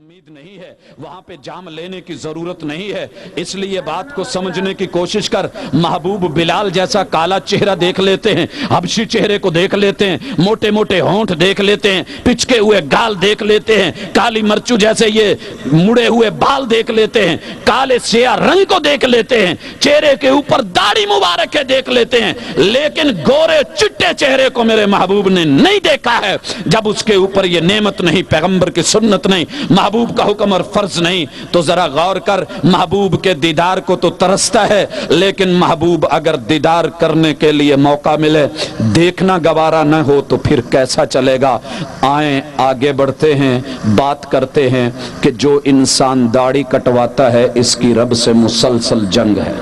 امید نہیں ہے، وہاں پہ جام لینے کی ضرورت نہیں ہے۔ اس لیے بات کو سمجھنے کی کوشش کر۔ محبوب بلال جیسا کالا چہرہ دیکھ لیتے ہیں، حبشی چہرے کو دیکھ لیتے ہیں، موٹے موٹے ہونٹ دیکھ لیتے ہیں، پچکے ہوئے گال دیکھ لیتے ہیں، کالی مرچو جیسے یہ مڑے ہوئے بال دیکھ لیتے ہیں، کالے سیاہ رنگ کو دیکھ لیتے ہیں، چہرے کے اوپر داڑھی مبارک ہے دیکھ لیتے ہیں، لیکن گورے چٹے چہرے کو میرے محبوب نے نہیں دیکھا ہے جب اس کے اوپر یہ نعمت نہیں، پیغمبر کی سنت نہیں، محبوب کا حکم اور فرض نہیں۔ تو ذرا غور کر، محبوب کے دیدار کو تو ترستا ہے، لیکن محبوب اگر دیدار کرنے کے لیے موقع ملے، دیکھنا گوارا نہ ہو تو پھر کیسا چلے گا؟ آئیں آگے بڑھتے ہیں، بات کرتے ہیں کہ جو انسان داڑھی کٹواتا ہے اس کی رب سے مسلسل جنگ ہے،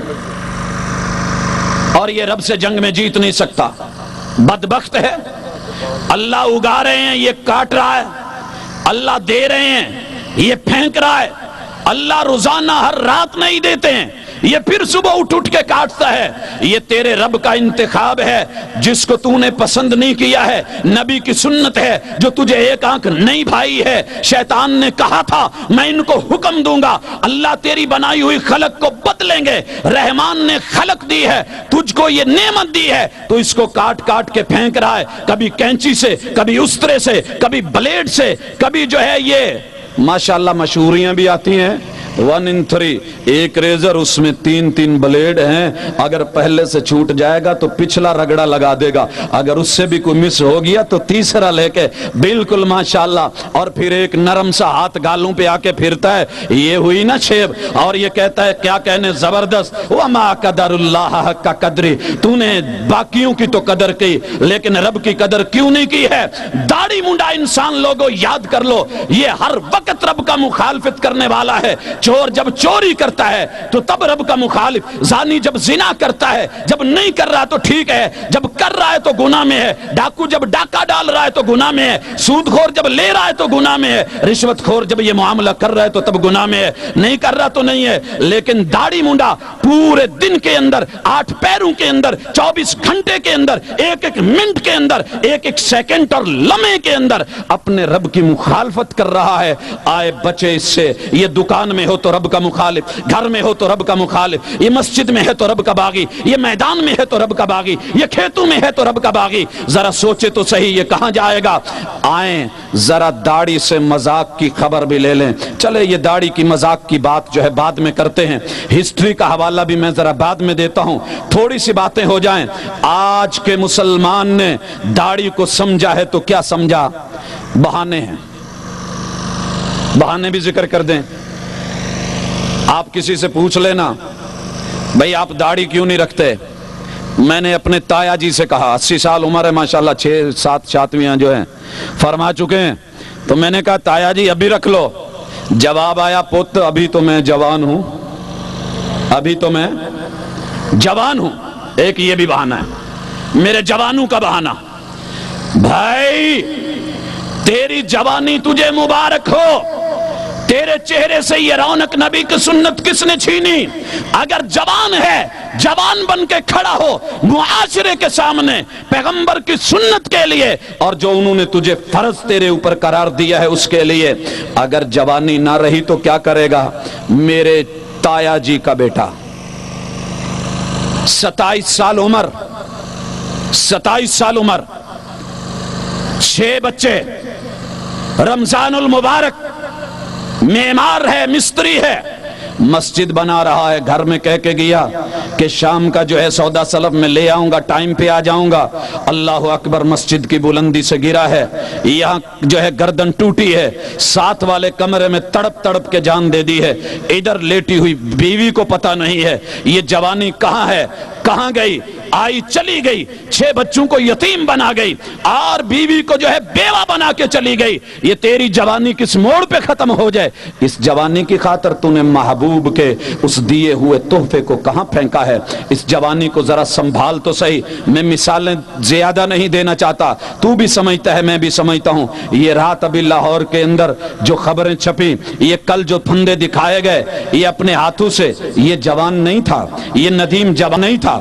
اور یہ رب سے جنگ میں جیت نہیں سکتا۔ بدبخت ہے، اللہ اگا رہے ہیں یہ کاٹ رہا ہے، اللہ دے رہے ہیں یہ پھینک رہا ہے، اللہ روزانہ ہر رات نہیں دیتے ہیں یہ پھر صبح اٹھ کے کاٹتا ہے۔ یہ تیرے رب کا انتخاب ہے جس کو تو نے پسند نہیں کیا ہے، نبی کی سنت ہے جو تجھے ایک آنکھ نہیں بھائی ہے۔ شیطان نے کہا تھا میں ان کو حکم دوں گا، اللہ تیری بنائی ہوئی خلق کو بدلیں گے۔ رحمان نے خلق دی ہے، تجھ کو یہ نعمت دی ہے، تو اس کو کاٹ کاٹ کے پھینک رہا ہے، کبھی کینچی سے، کبھی استرے سے، کبھی بلیڈ سے، کبھی جو ہے یہ ماشاءاللہ مشہوریاں بھی آتی ہیں 1 in 3، ایک ریزر اس میں 3 بلیڈ ہیں، اگر پہلے سے چھوٹ جائے گا تو پچھلا رگڑا لگا دے گا، اگر اس سے بھی کوئی مس ہو گیا تو تیسرا لے کے بالکل ماشاءاللہ، اور پھر ایک نرم سا ہاتھ گالوں پہ آ کے پھرتا ہے، یہ ہوئی نا شیب، اور یہ کہتا ہے کیا کہنے زبردست، وَمَا قَدَرُ اللَّهَ حَقَّ قَدْرِ، تو نے باقیوں کی تو قدر کی لیکن رب کی قدر کیوں نہیں کی ہے؟ داڑھی منڈا انسان لوگوں یاد کر لو، یہ ہر وقت رب کا مخالفت کرنے والا ہے۔ چور جب چوری کرتا ہے تو تب رب کا مخالف، زانی جب زنا کرتا ہے، جب نہیں کر رہا تو ٹھیک ہے، جب کر رہا ہے تو گناہ میں ہے، ڈاکو جب ڈاکہ ڈال رہا ہے تو گناہ میں ہے، سود خور جب لے رہا ہے تو گناہ میں ہے، رشوت خور جب یہ معاملہ کر رہا ہے تو تب گناہ میں ہے، نہیں کر رہا تو نہیں ہے۔ لیکن داڑھی منڈا پورے دن کے اندر، 8 پیروں کے اندر، 24 گھنٹے کے اندر، ایک ایک منٹ کے اندر، ایک ایک سیکنڈ اور لمحے کے اندر اپنے رب کی مخالفت کر رہا ہے۔ آئے بچے اس سے، یہ دکان میں ہو تو رب کا مخالف، گھر میں ہو تو رب کا مخالف، یہ مسجد میں ہے تو رب کا باغی، یہ میدان میں ہے تو رب کا باغی، یہ کھیتوں میں ہے تو رب کا باغی۔ ذرا سوچے تو صحیح یہ کہاں جائے گا؟ آئیں ذرا داڑھی سے مذاق کی خبر بھی لے لیں۔ چلے یہ داڑھی کی مذاق کی بات جو ہے بعد میں کرتے ہیں، ہسٹری کا حوالہ بھی میں ذرا بعد میں دیتا ہوں، تھوڑی سی باتیں ہو جائیں۔ آج کے مسلمان نے داڑھی کو سمجھا ہے تو کیا سمجھا؟ بہانے ہیں، بہانے بھی ذکر کر دیں۔ آپ کسی سے پوچھ لینا بھئی آپ داڑھی کیوں نہیں رکھتے؟ میں نے اپنے تایا جی سے کہا، 80 سال عمر ہے ماشاءاللہ، 6-7 شاتویاں جو ہیں فرما چکے ہیں، تو میں نے کہا تایا جی ابھی رکھ لو۔ جواب آیا پت ابھی تو میں جوان ہوں، ابھی تو میں جوان ہوں۔ ایک یہ بھی بہانہ ہے، میرے جوانوں کا بہانہ۔ بھائی تیری جوانی تجھے مبارک ہو، تیرے چہرے سے یہ رونق نبی کی سنت کس نے چھینی؟ اگر جوان ہے، جوان بن کے کھڑا ہو معاشرے کے سامنے پیغمبر کی سنت کے لیے، اور جو انہوں نے تجھے فرض تیرے اوپر قرار دیا ہے اس کے لیے۔ اگر جوانی نہ رہی تو کیا کرے گا؟ میرے تایا جی کا بیٹا 27 سال عمر، 27 سال عمر، 6 بچے، رمضان المبارک، معمار ہے، مستری ہے، مسجد بنا رہا ہے، گھر میں کہہ کے گیا کہ شام کا جو ہے سودا سلف میں لے آؤں گا، ٹائم پہ آ جاؤں گا۔ اللہ اکبر، مسجد کی بلندی سے گرا ہے، یہاں جو ہے گردن ٹوٹی ہے، ساتھ والے کمرے میں تڑپ تڑپ کے جان دے دی ہے، ادھر لیٹی ہوئی بیوی کو پتہ نہیں ہے یہ جوانی کہاں ہے، کہاں گئی، آئی چلی گئی، 6 بچوں کو یتیم بنا گئی، اور بیوی کو جو ہے بیوہ بنا کے چلی گئی۔ یہ تیری جوانی کس موڑ پہ ختم ہو جائے؟ اس جوانی کی خاطر تو نے محبوب کے اس دیے ہوئے تحفے کو کہاں پھینکا ہے؟ اس جوانی کو ذرا سنبھال تو صحیح۔ میں مثالیں زیادہ نہیں دینا چاہتا، تو بھی سمجھتا ہے، میں بھی سمجھتا ہوں۔ یہ رات ابھی لاہور کے اندر جو خبریں چھپی، یہ کل جو پھندے دکھائے گئے، یہ اپنے ہاتھوں سے، یہ جوان نہیں تھا، یہ ندیم جوان نہیں تھا،